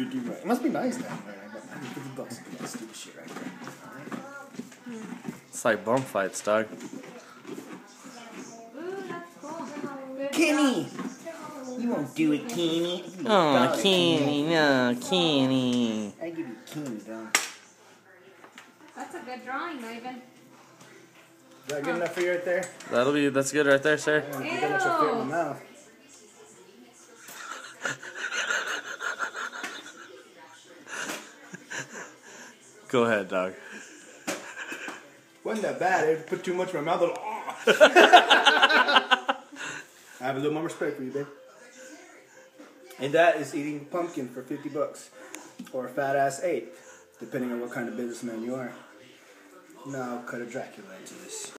50 right. It must be nice down there. I got $150 to do that stupid shit right there. It's like bum fights, dog. Kenny! You won't do it, Kenny. Oh, Kenny, no, Kenny. I give you Kenny, dog. That's a good drawing, Maven. Is that good enough for you right there? That's good right there, sir. Yeah, you got much to fit in my mouth. Go ahead, dog. Wasn't that bad. I put too much in my mouth. I have a little more respect for you, babe. And that is eating pumpkin for $50. Or a fat ass 8, depending on what kind of businessman you are. Now I'll cut a Dracula into this.